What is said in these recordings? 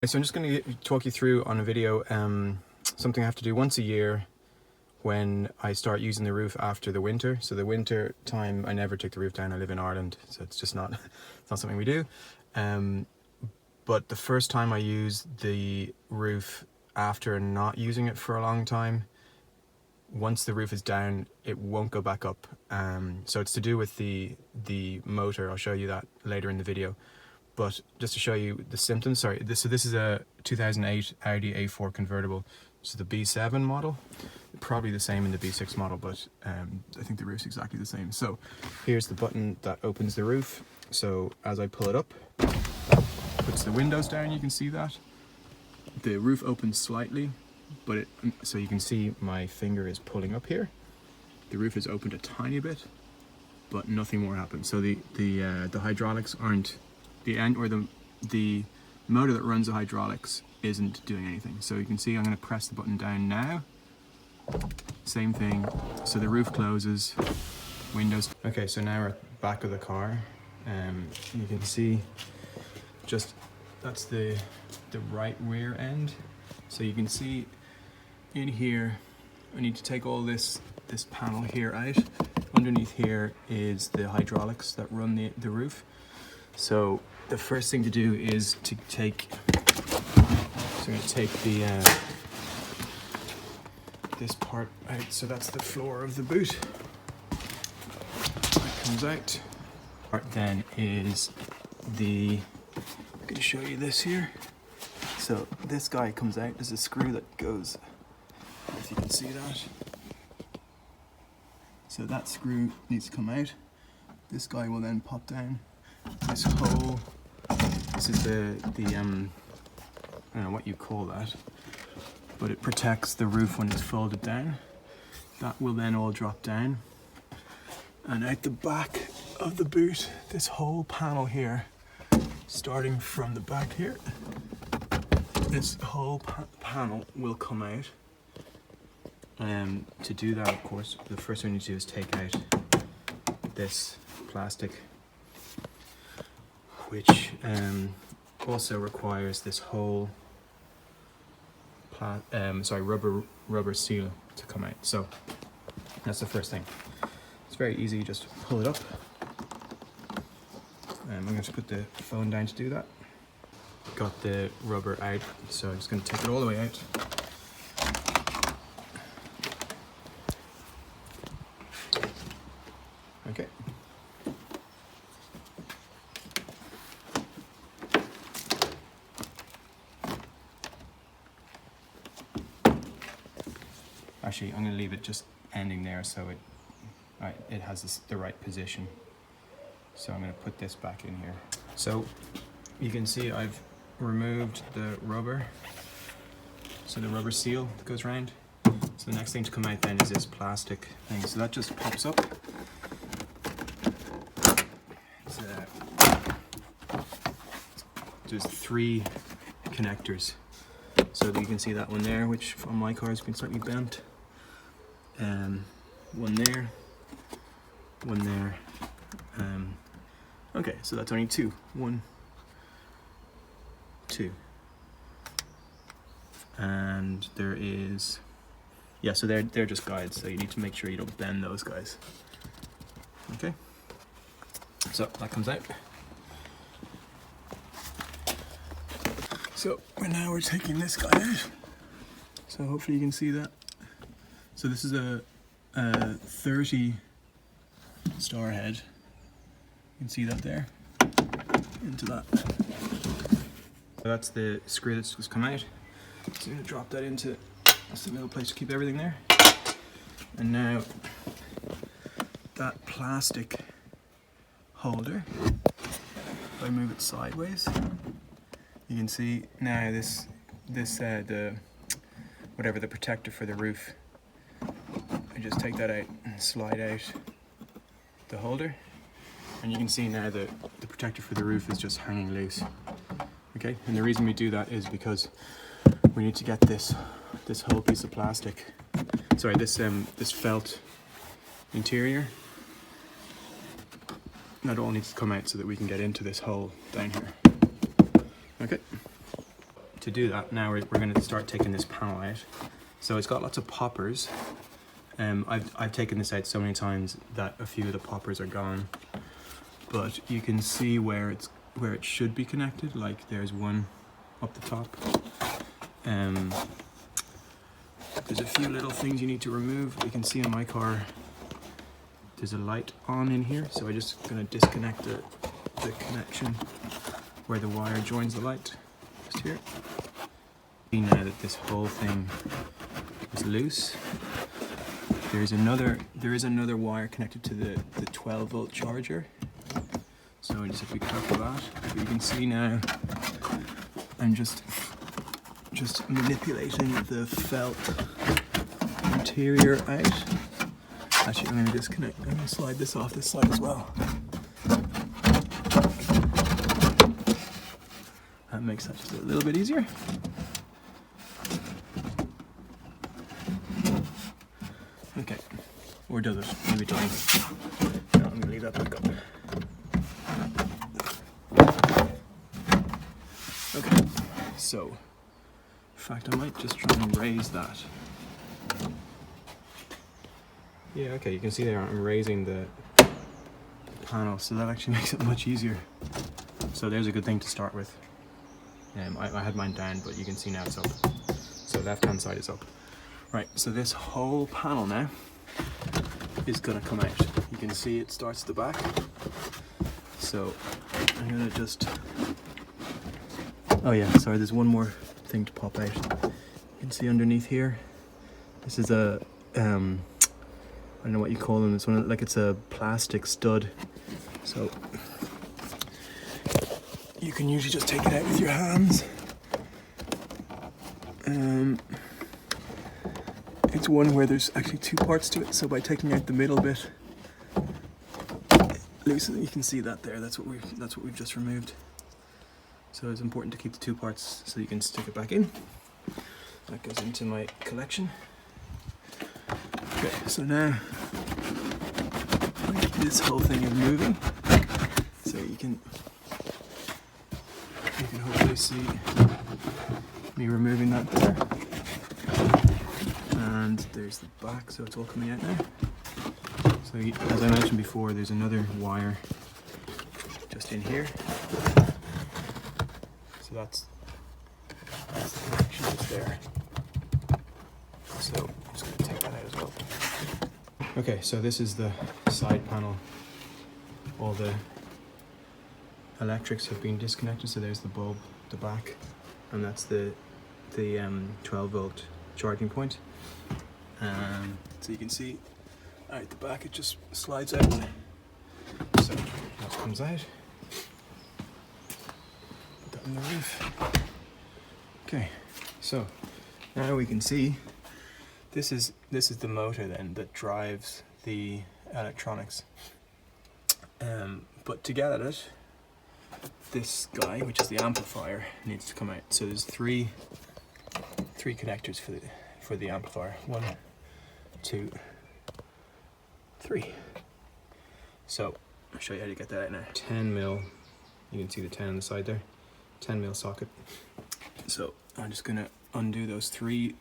So I'm just going to talk you through on a video something I have to do once a year when I start using the roof after the winter. So the winter time I never take the roof down. I live in Ireland, so it's just not it's not something we do. But the first time I use the roof after not using it for a long time, once the roof is down, it won't go back up. So it's to do with the motor. I'll show you that later in the video. But just to show you the symptoms, so this is a 2008 Audi A4 convertible. So the B7 model, probably the same in the B6 model, but I think the roof's exactly the same. So here's the button that opens the roof. So as I pull it up, that puts the windows down. You can see that. The roof opens slightly, but so you can see my finger is pulling up here. The roof is opened a tiny bit, but nothing more happens. So the hydraulics aren't, the motor that runs the hydraulics isn't doing anything. So you can see I'm going to press the button down now. Same thing. So the roof closes, windows. Okay, so now we're at the back of the car. You can see just that's the right rear end. So you can see in here, I need to take all this panel here out. Underneath here is the hydraulics that run the roof. So the first thing to do is to take, so I'm going to take this part out. So that's the floor of the boot. That comes out. Part then is I'm going to show you this here. So this guy comes out. There's a screw that goes, if you can see that. So that screw needs to come out. This guy will then pop down. This is the I don't know what you call that, but it protects the roof when it's folded down. That will then all drop down. And out the back of the boot, this whole panel here, starting from the back here, this whole panel will come out. To do that, of course, the first thing you need to do is take out this plastic, which also requires this whole rubber seal to come out. So that's the first thing. It's very easy, just pull it up. I'm going to put the phone down to do that. Got the rubber out, so I'm just going to take it all the way out. Okay. Actually, I'm going to leave it just ending there so it has the right position. So I'm going to put this back in here. So you can see I've removed the rubber. So the rubber seal that goes around. So the next thing to come out then is this plastic thing. So that just pops up. There's 3 connectors. So you can see that one there, which on my car has been slightly bent. One there, one there. Okay, so that's only 2. 1, 2. And there is, yeah, so they're just guides, so you need to make sure you don't bend those guys. Okay, so that comes out. So now we're taking this guy out. So hopefully you can see that. So this is a 30 star head. You can see that there. Into that. So that's the screw that's just come out. So I'm going to drop that into, that's the middle place to keep everything there. And now that plastic holder, if I move it sideways, you can see now the whatever the protector for the roof. I just take that out and slide out the holder, and you can see now that the protector for the roof is just hanging loose. Okay, and the reason we do that is because we need to get this whole piece of plastic, sorry, this felt interior. That all needs to come out so that we can get into this hole down here. Okay. to do that, now we're going to start taking this panel out. So it's got lots of poppers. I've taken this out so many times that a few of the poppers are gone, but you can see where it should be connected. Like there's one up the top. There's a few little things you need to remove. You can see on my car there's a light on in here, so I'm just going to disconnect the connection where the wire joins the light, just here. See now that this whole thing is loose. There is another wire connected to the 12-volt charger, so I just have to be careful of that. But you can see now I'm just manipulating the felt interior out. Actually, I'm going to disconnect. I'm going to slide this off this side as well. That makes that just a little bit easier. Okay, or does it? Maybe it doesn't. No, I'm going to leave that back up. Okay, so in fact I might just try and raise that. Yeah, okay, you can see there I'm raising the panel, so that actually makes it much easier. So there's a good thing to start with. I had mine down, but you can see now it's up. So left hand side is up. Right, so this whole panel now is gonna come out. You can see it starts at the back. So I'm gonna just, oh yeah, sorry, there's one more thing to pop out. You can see underneath here, this is a, I don't know what you call them, it's one of, like it's a plastic stud. So you can usually just take it out with your hands. It's one where there's actually two parts to it, so by taking out the middle bit, loosen, you can see that there. That's what we've just removed. So it's important to keep the two parts so you can stick it back in. That goes into my collection. Okay, so now this whole thing is moving, so you can hopefully see me removing that there. And there's the back, so it's all coming out now. So as I mentioned before, there's another wire just in here. So that's the connection that's there. So I'm just going to take that out as well. Okay, so this is the side panel. All the electrics have been disconnected, so there's the bulb, the back, and that's the 12-volt charging point. So you can see out the back it just slides out. So that comes out. Put that on the roof. Okay, so now we can see this is the motor then that drives the electronics. But to get at it, this guy, which is the amplifier, needs to come out. So there's three connectors for the amplifier. 1, 2, 3. So I'll show you how to get that out now. 10 mil. You can see the 10 on the side there. 10 mil socket. So I'm just gonna undo those 3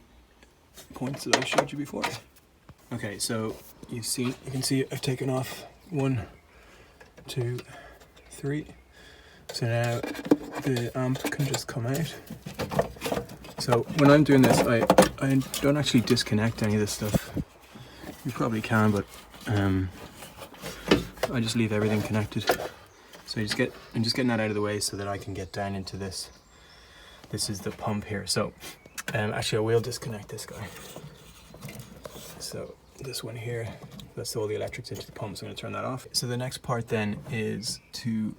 points that I showed you before. Okay, so you can see I've taken off 1, 2, 3. So now the amp can just come out. So when I'm doing this, I don't actually disconnect any of this stuff. You probably can, but I just leave everything connected. So I'm just getting that out of the way so that I can get down into this. This is the pump here. So actually I will disconnect this guy. So this one here, that's all the electrics into the pump, so I'm going to turn that off. So the next part then is to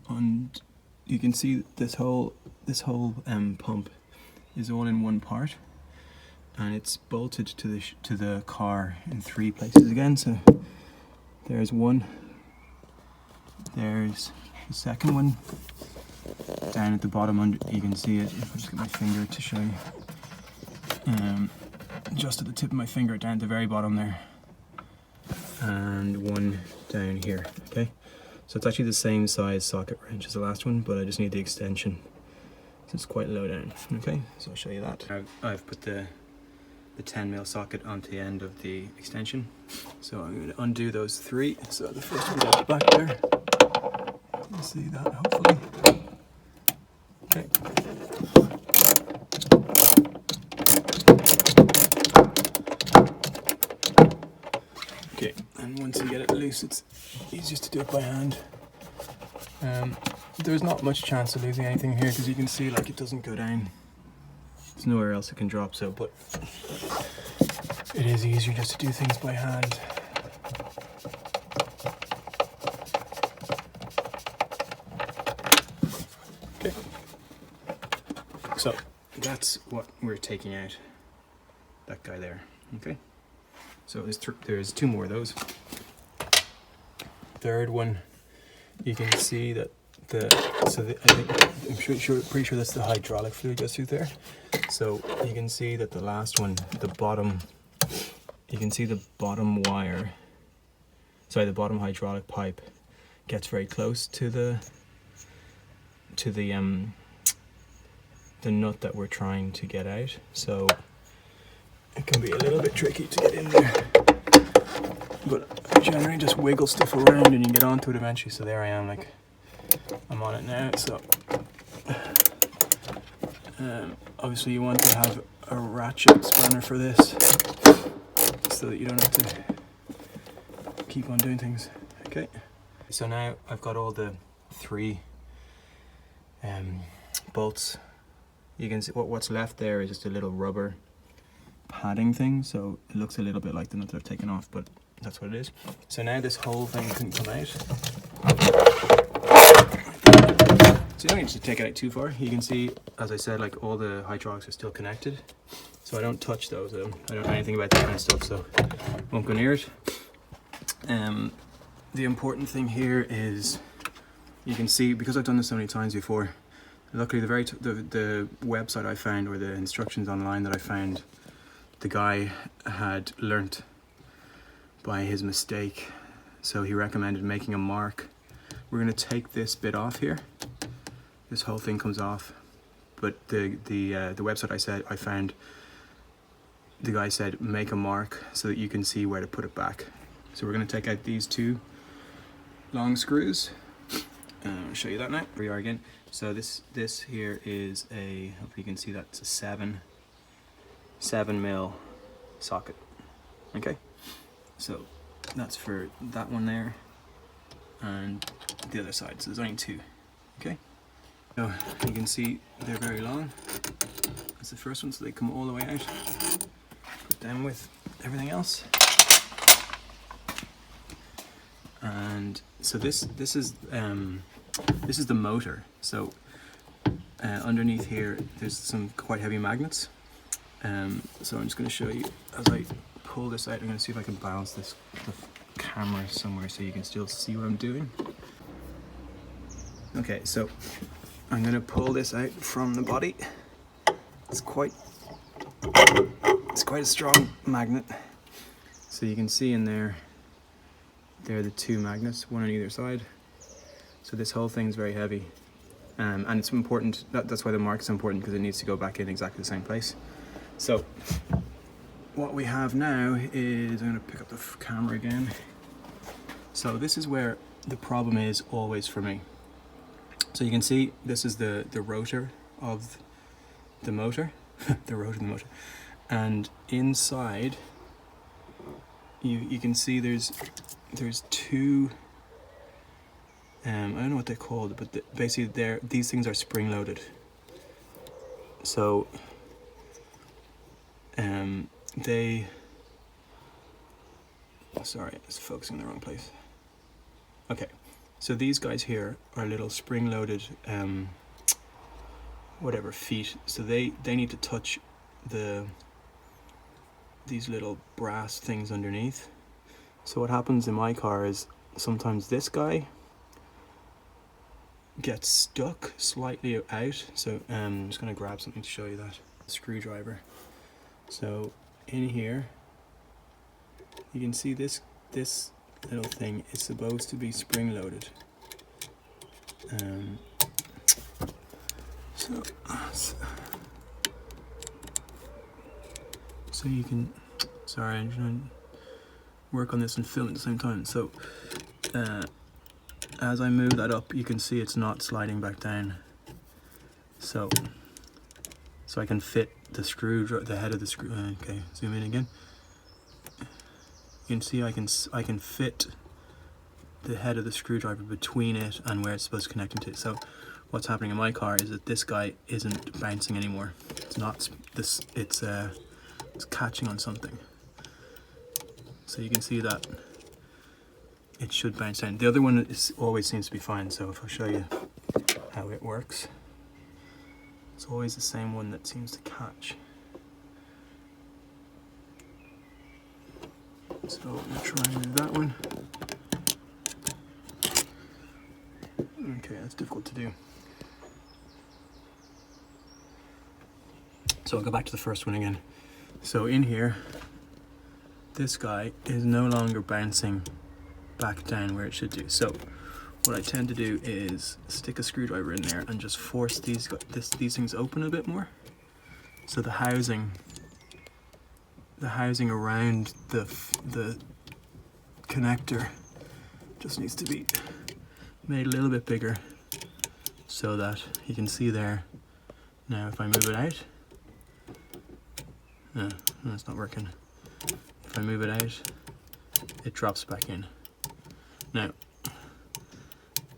you can see this whole pump is all in one part, and it's bolted to the car in 3 places again. So there's one, there's the second one down at the bottom under, you can see it if I just get my finger to show you, just at the tip of my finger down at the very bottom there, and one down here. Okay, so it's actually the same size socket wrench as the last one, but I just need the extension. So it's quite low down. Okay, so I'll show you that. I've put the 10mm socket onto the end of the extension. So I'm going to undo those 3. So the first one's at the back there. You can see that hopefully. Okay. Okay, and once you get it loose, it's easiest to do it by hand. There's not much chance of losing anything here because you can see like it doesn't go down. There's nowhere else it can drop, so, but it is easier just to do things by hand. Okay, so that's what we're taking out, that guy there. Okay, so there's 2 more of those. Third one, you can see that I'm pretty sure that's the hydraulic fluid goes through there. So you can see that the last one, the bottom wire, sorry, the bottom hydraulic pipe gets very close to the nut that we're trying to get out. So it can be a little bit tricky to get in there, but I generally just wiggle stuff around and you can get onto it eventually. So there I am, like I'm on it now. So obviously you want to have a ratchet spanner for this so that you don't have to keep on doing things. Okay, so now I've got all the 3 bolts. You can see what's left there is just a little rubber padding thing, so it looks a little bit like the nut that I've taken off, but that's what it is. So now this whole thing can come out. So you don't need to take it out too far. You can see, as I said, like all the hydraulics are still connected. So I don't touch those. I don't know anything about that kind of stuff, so I won't go near it. The important thing here is, you can see, because I've done this so many times before, luckily the website I found, or the instructions online that I found, the guy had learnt by his mistake. So he recommended making a mark. We're going to take this bit off here. This whole thing comes off, but the website I found, the guy said make a mark so that you can see where to put it back. So we're going to take out these 2 long screws. I'll show you that now. Here we are again. So this here is a, hopefully you can see that's a 7mm socket. Okay, so that's for that one there and the other side. So there's only 2. Okay. So you can see they're very long. That's the first one, so they come all the way out. Put them with everything else. And so this is the motor. So underneath here there's some quite heavy magnets. So I'm just going to show you as I pull this out. I'm going to see if I can balance the camera somewhere so you can still see what I'm doing. Okay, so I'm going to pull this out from the body. It's quite a strong magnet. So you can see in there, they're the 2 magnets, one on either side. So this whole thing's very heavy, and it's important. That's why the mark is important, because it needs to go back in exactly the same place. So what we have now is, I'm going to pick up the camera again. So this is where the problem is always for me. So you can see this is the rotor of the motor, the rotor of the motor, and inside you can see there's 2. I don't know what they're called, but basically these things are spring loaded. So sorry, it's focusing in the wrong place. Okay, so these guys here are little spring loaded whatever feet, so they need to touch these little brass things underneath. So what happens in my car is sometimes this guy gets stuck slightly out. So I'm just going to grab something to show you that. Screwdriver. So in here you can see this little thing is supposed to be spring loaded. So So you can, sorry, I'm trying to work on this and film at the same time. So as I move that up, you can see it's not sliding back down. So I can fit the the head of the screw. Okay, zoom in again. You can see I can fit the head of the screwdriver between it and where it's supposed to connect into. So what's happening in my car is that this guy isn't bouncing anymore. It's not this. It's catching on something. So you can see that it should bounce down. The other one always seems to be fine. So if I show you how it works, it's always the same one that seems to catch. So I'm going to try and move that one. Okay, that's difficult to do. So I'll go back to the first one again. So in here, this guy is no longer bouncing back down where it should do. So what I tend to do is stick a screwdriver in there and just force these things open a bit more. So the housing around the connector just needs to be made a little bit bigger so that you can see there. Now if I move it out, no, it's not working. If I move it out, it drops back in. Now,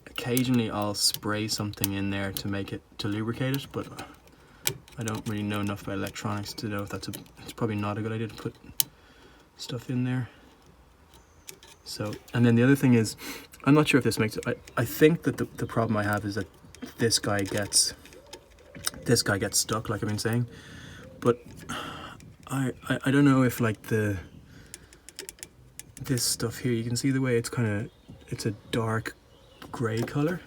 occasionally I'll spray something in there to lubricate it, but I don't really know enough about electronics to know if it's probably not a good idea to put stuff in there. So, and then the other thing is, I'm not sure if this makes it, I think that the problem I have is that this guy gets stuck, like I've been saying, but I don't know if like this stuff here, you can see the way it's a dark gray color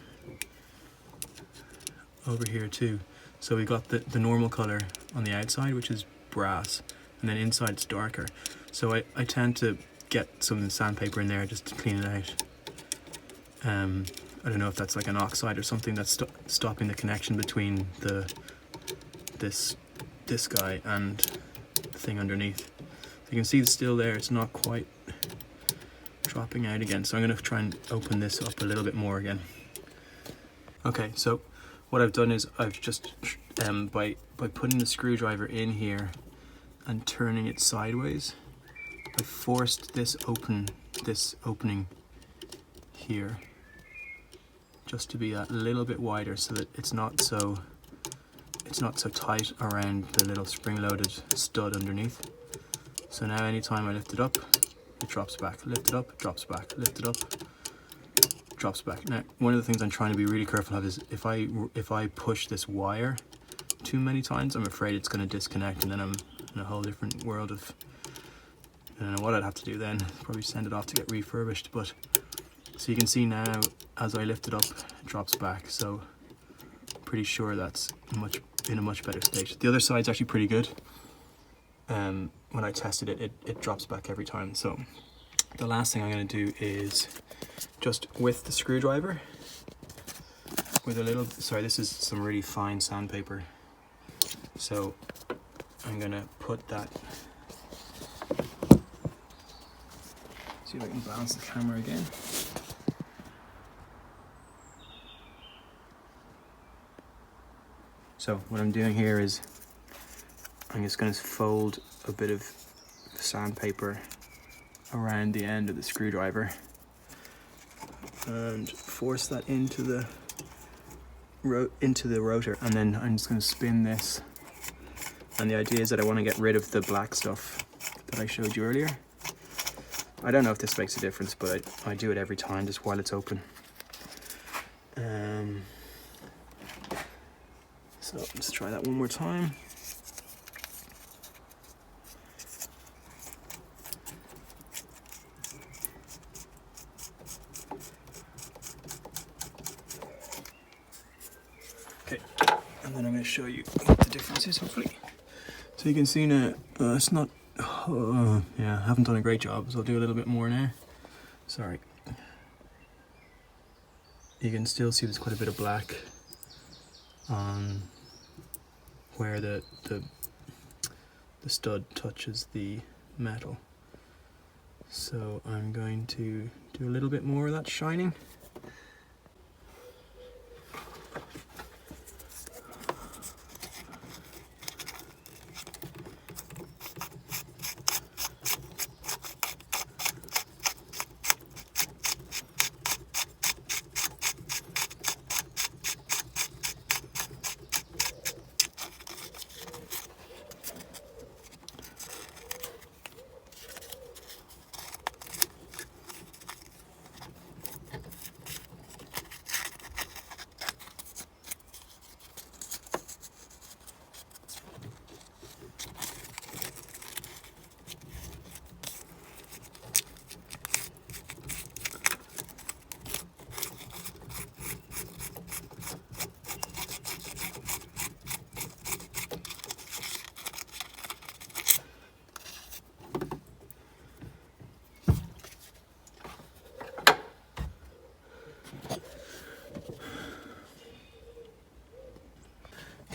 over here too. So we got the normal color on the outside, which is brass, and then inside it's darker. So I tend to get some sandpaper in there just to clean it out. I don't know if that's like an oxide or something that's stopping the connection between this guy and the thing underneath. So you can see it's still there, it's not quite dropping out again. So I'm going to try and open this up a little bit more again. Okay, so what I've done is I've just, by putting the screwdriver in here and turning it sideways, I forced this opening here just to be a little bit wider so that it's not so tight around the little spring-loaded stud underneath. So now anytime I lift it up, it drops back. Lift it up, drops back. Lift it up, drops back. Now, one of the things I'm trying to be really careful of is if I push this wire too many times, I'm afraid it's going to disconnect, and then I'm in a whole different world of, I don't know what I'd have to do then. Probably send it off to get refurbished. But so you can see now, as I lift it up, it drops back. So pretty sure that's in a much better state. The other side's actually pretty good. When I tested it, it drops back every time. So the last thing I'm going to do is just with the screwdriver, with a little, sorry, this is some really fine sandpaper. So I'm going to put that, see if I can balance the camera again. So what I'm doing here is I'm just going to fold a bit of sandpaper around the end of the screwdriver and force that into the rotor, and then I'm just going to spin this. And the idea is that I want to get rid of the black stuff that I showed you earlier. I don't know if this makes a difference, but I do it every time just while it's open. So let's try that one more time. Okay, and then I'm going to show you what the difference is, hopefully. So you can see now, it's not, yeah, I haven't done a great job, so I'll do a little bit more now. Sorry. You can still see there's quite a bit of black on where the stud touches the metal. So I'm going to do a little bit more of that shining.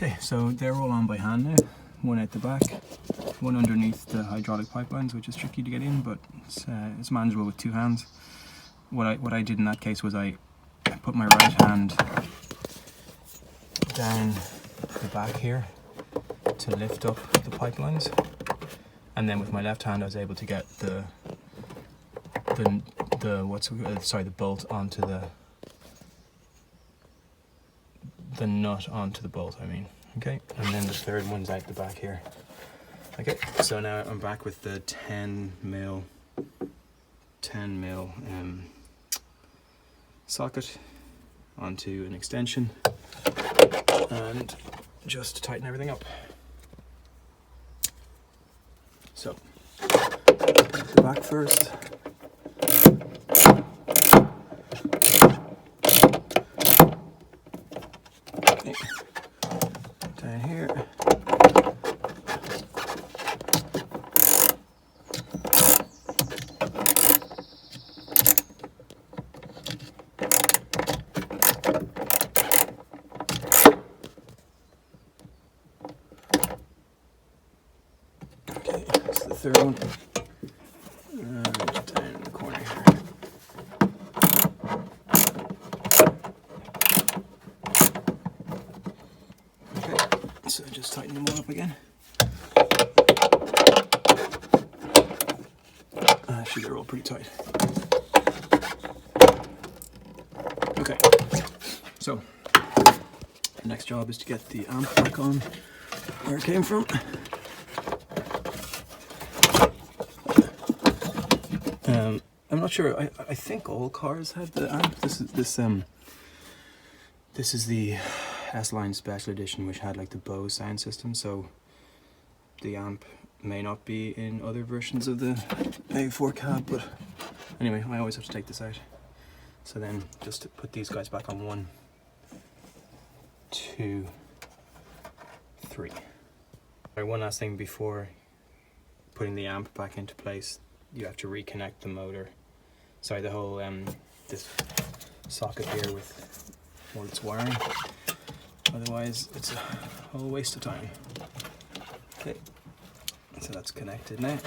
Okay, so they're all on by hand now. One at the back, one underneath the hydraulic pipelines, which is tricky to get in, but it's manageable with two hands. What I did in that case was I put my right hand down the back here to lift up the pipelines, and then with my left hand I was able to get the bolt onto the nut onto the bolt, I mean. Okay, and then the third one's out the back here. Okay, so now I'm back with the 10 mil socket onto an extension, and just tighten everything up. So, the back first. Okay. Down here. Okay, that's the third one. Down in the corner here. So just tighten them all up again. Actually, they're all pretty tight. Okay, so the next job is to get the amp back on where it came from. I'm not sure. I think all cars have the amp. This is the S-Line Special Edition, which had like the Bose sound system, so the amp may not be in other versions of the A4 Cab, but anyway, I always have to take this out. So then just to put these guys back on 1, 2, 3. Right, one last thing before putting the amp back into place, you have to reconnect the motor. Sorry, the whole this socket here with all its wiring. Otherwise, it's a whole waste of time. Okay, so that's connected now.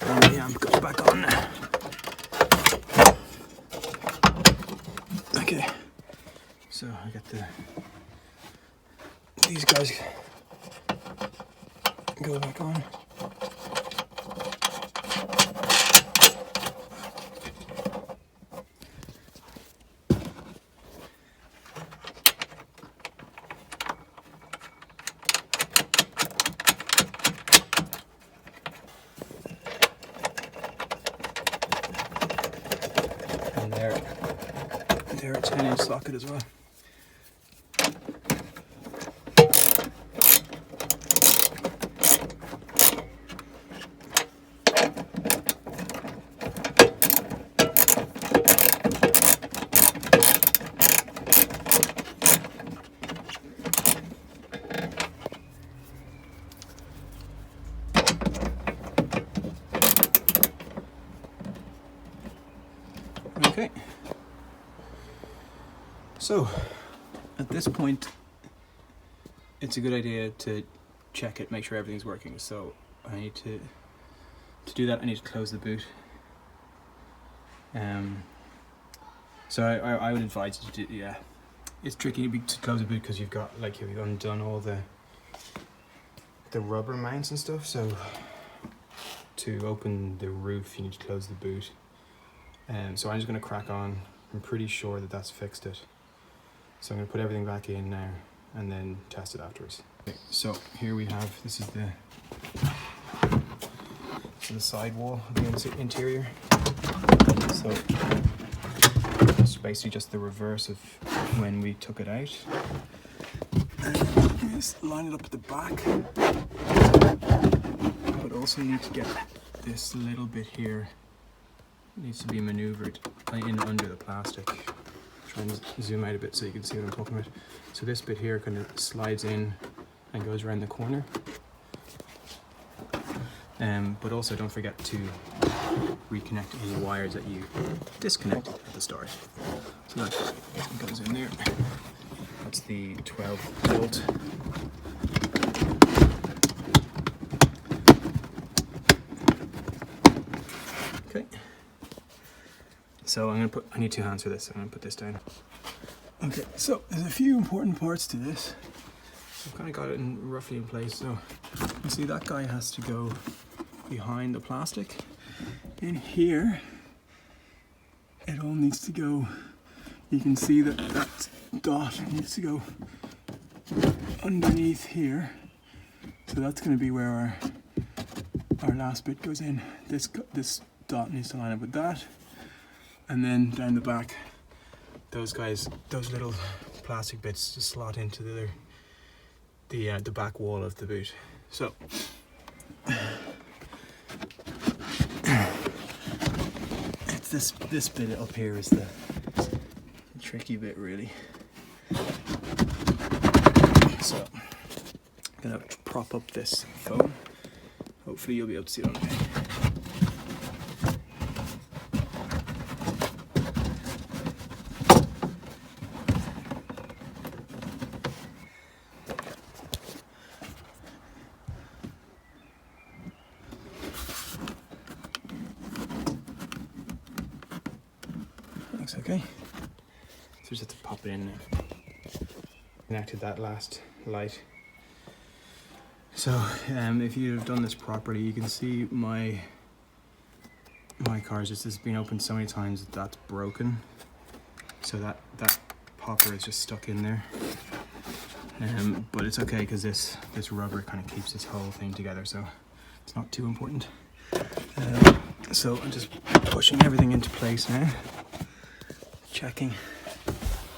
And the amp goes back on now. Okay, so I got these guys go back on. They're a 10-inch socket as well. Okay. So, at this point, it's a good idea to check it, make sure everything's working. So I need to do that, I need to close the boot. So I would advise you to do, yeah. It's tricky to close a boot because you've undone all the rubber mounts and stuff. So to open the roof, you need to close the boot. So I'm just going to crack on. I'm pretty sure that that's fixed it. So I'm going to put everything back in now and then test it afterwards. Okay, so here we have, this is the side wall of the interior. So it's basically just the reverse of when we took it out. And just line it up at the back. But also need to get this little bit here, needs to be maneuvered in under the plastic. Try and zoom out a bit so you can see what I'm talking about. So this bit here kind of slides in and goes around the corner. But also don't forget to reconnect any wires that you disconnected at the start. So that goes in there. That's the 12 volt. Okay. So I need 2 hands for this, so I'm gonna put this down. Okay, so there's a few important parts to this. I've kind of got it roughly in place. So you see that guy has to go behind the plastic. In here, it all needs to go, you can see that that dot needs to go underneath here. So that's going to be where our last bit goes in. This dot needs to line up with that. And then down the back, those little plastic bits just slot into the back wall of the boot. So it's this bit up here is the tricky bit, really. So I'm gonna prop up this foam. Hopefully you'll be able to see it okay. Looks okay. So just have to pop it in now. Connected that last light. So if you've done this properly, you can see my car's just has been opened so many times that that's broken. So that popper is just stuck in there. But it's okay because this rubber kind of keeps this whole thing together, so it's not too important. So I'm just pushing everything into place now. Checking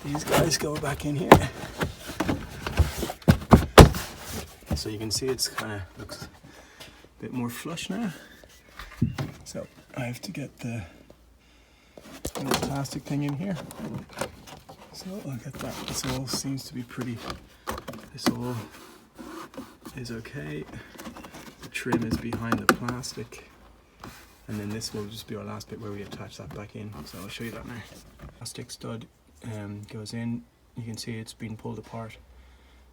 these guys go back in here. So you can see it's kind of looks a bit more flush now. So I have to get the plastic thing in here. So I'll get that. This all seems to be pretty, this all is okay. The trim is behind the plastic. And then this will just be our last bit where we attach that back in. So I'll show you that now. Plastic stud goes in. You can see it's been pulled apart.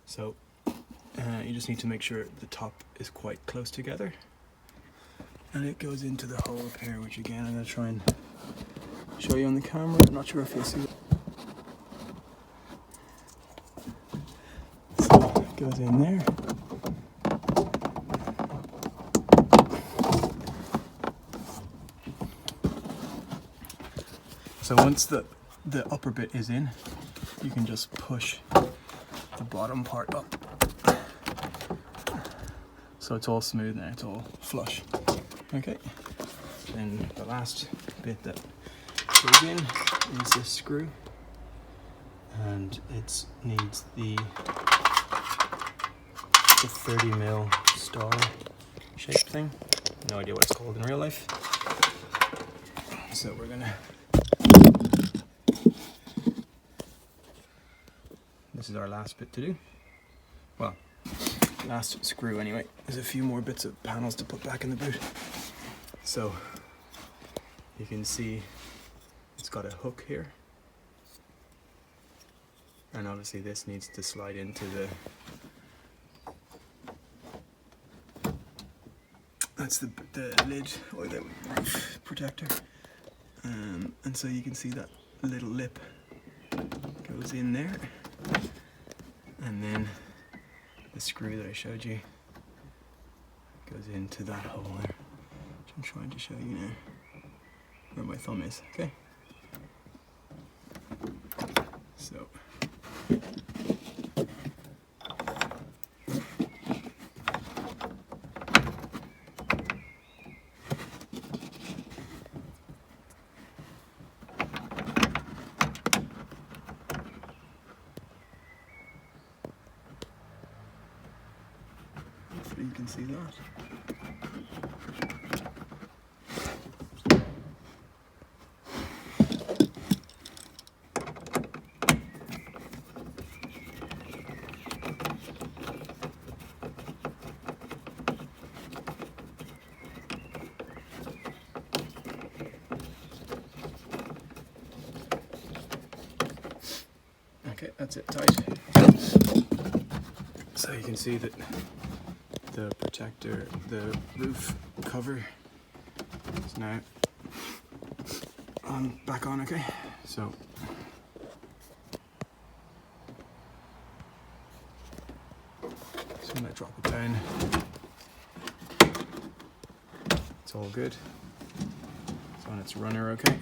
So you just need to make sure the top is quite close together. And it goes into the hole up here, which again I'm going to try and show you on the camera. I'm not sure if you'll see it. So it goes in there. So once the upper bit is in, you can just push the bottom part up. So it's all smooth now, it's all flush. Okay. Then the last bit that goes in is this screw. And it needs the 30mm star shaped thing. No idea what it's called in real life. So we're gonna, this is our last bit to do. Well, last screw anyway. There's a few more bits of panels to put back in the boot. So you can see it's got a hook here. And obviously this needs to slide into that's the lid or the roof protector, and so you can see that little lip goes in there, and then the screw that I showed you goes into that hole there, which I'm trying to show you now, where my thumb is, okay? So hopefully you can see that. Okay, that's it tight. So you can see that the protector, the roof cover is now back on, okay? So I'm gonna drop it down. It's all good. It's on its runner, okay?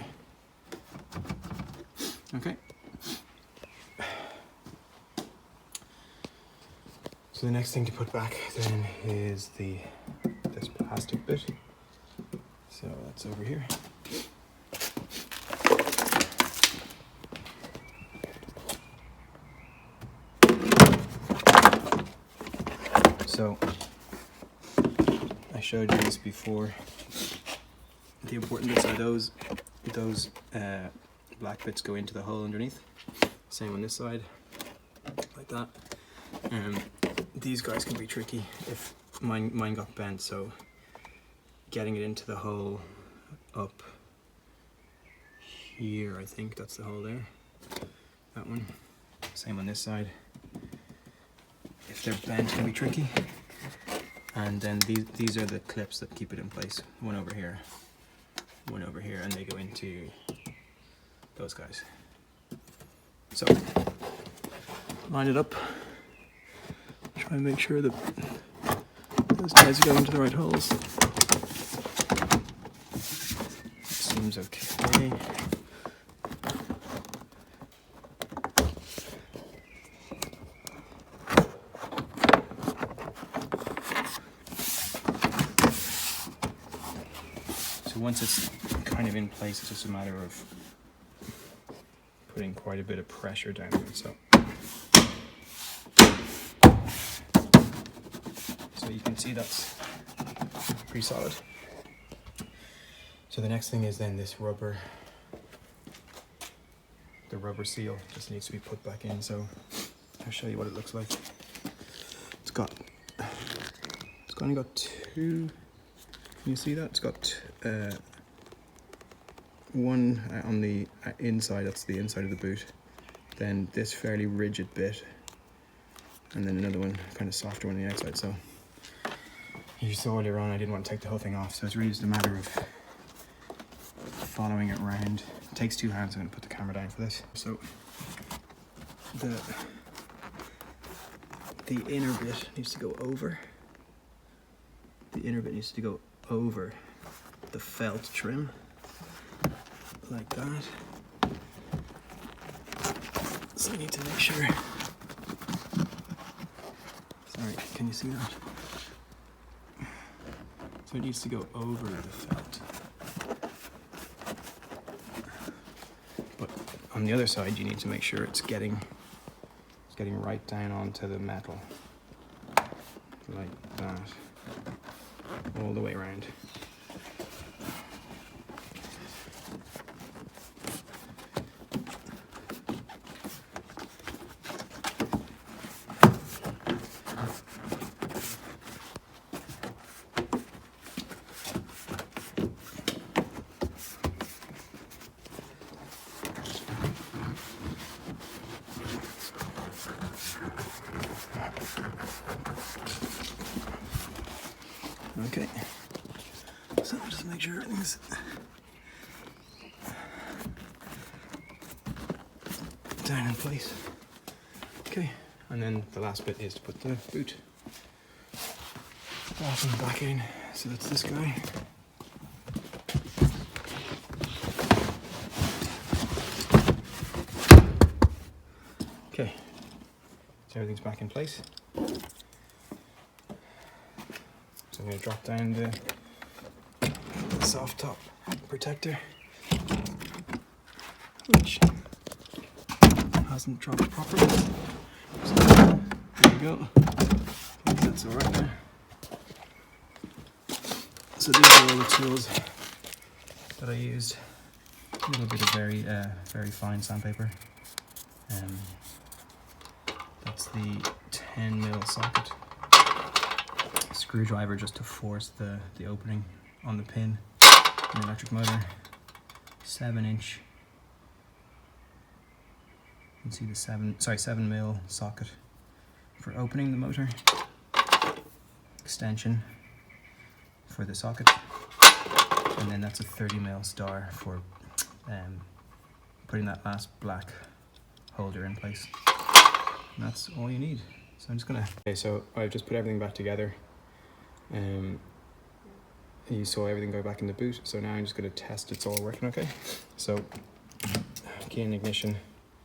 Okay. So the next thing to put back then is this plastic bit. So that's over here. So I showed you this before. The important bits are those black bits go into the hole underneath. Same on this side, like that. These guys can be tricky. If mine got bent, so getting it into the hole up here, I think that's the hole there. That one. Same on this side. If they're bent, can be tricky. And then these are the clips that keep it in place. One over here, and they go into those guys. So line it up. Try and make sure that those guys go into the right holes. Seems okay. So once it's kind of in place, it's just a matter of putting quite a bit of pressure down on it. So you can see that's pretty solid. So the next thing is then this rubber, the rubber seal just needs to be put back in. So I'll show you what it looks like. It's only got two. Can you see that? It's got one on the inside, that's the inside of the boot. Then this fairly rigid bit, and then another one, kind of softer one on the outside. So you saw earlier on, I didn't want to take the whole thing off, so it's really just a matter of following it around. It takes two hands. I'm going to put the camera down for this. So the inner bit needs to go over. The inner bit needs to go over the felt trim, like that. So I need to make sure. Sorry, can you see that? So it needs to go over the felt. But on the other side, you need to make sure it's getting right down onto the metal, like that, all the way around. Okay, So I'll just make sure everything's down in place. Okay, and then the last bit is to put the boot bottom back in. So that's this guy. Okay, so everything's back in place. So I'm going to drop down the soft top protector, which hasn't dropped properly. So there you go. I think that's alright now. So these are all the tools that I used. A little bit of very fine sandpaper. That's the 10mm socket. Screwdriver just to force the opening on the pin. An electric motor. 7-inch. You can see the 7mm socket for opening the motor. Extension for the socket, and then that's a 30mm star for putting that last black holder in place. And that's all you need. So I'm just gonna... Okay, so I've just put everything back together. You saw everything go back in the boot, so now I'm just gonna test it's all working okay. So, key in ignition,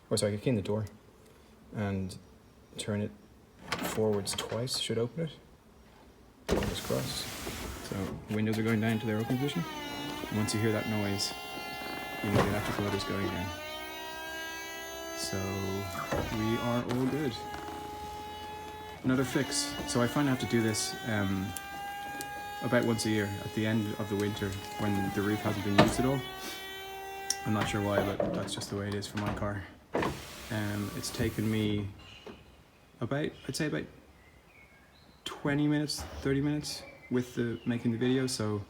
key in the door, and turn it forwards twice, should open it. Fingers crossed. So windows are going down to their open position. And once you hear that noise, you know the electric motor's going in. So we are all good. Another fix. So I find I have to do this about once a year at the end of the winter when the roof hasn't been used at all. I'm not sure why, but that's just the way it is for my car. It's taken me I'd say about 20 minutes, 30 minutes with making the video, so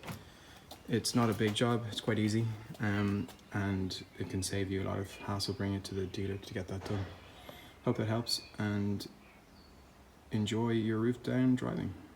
it's not a big job, it's quite easy, and it can save you a lot of hassle bringing it to the dealer to get that done. Hope that helps, and enjoy your roof down driving.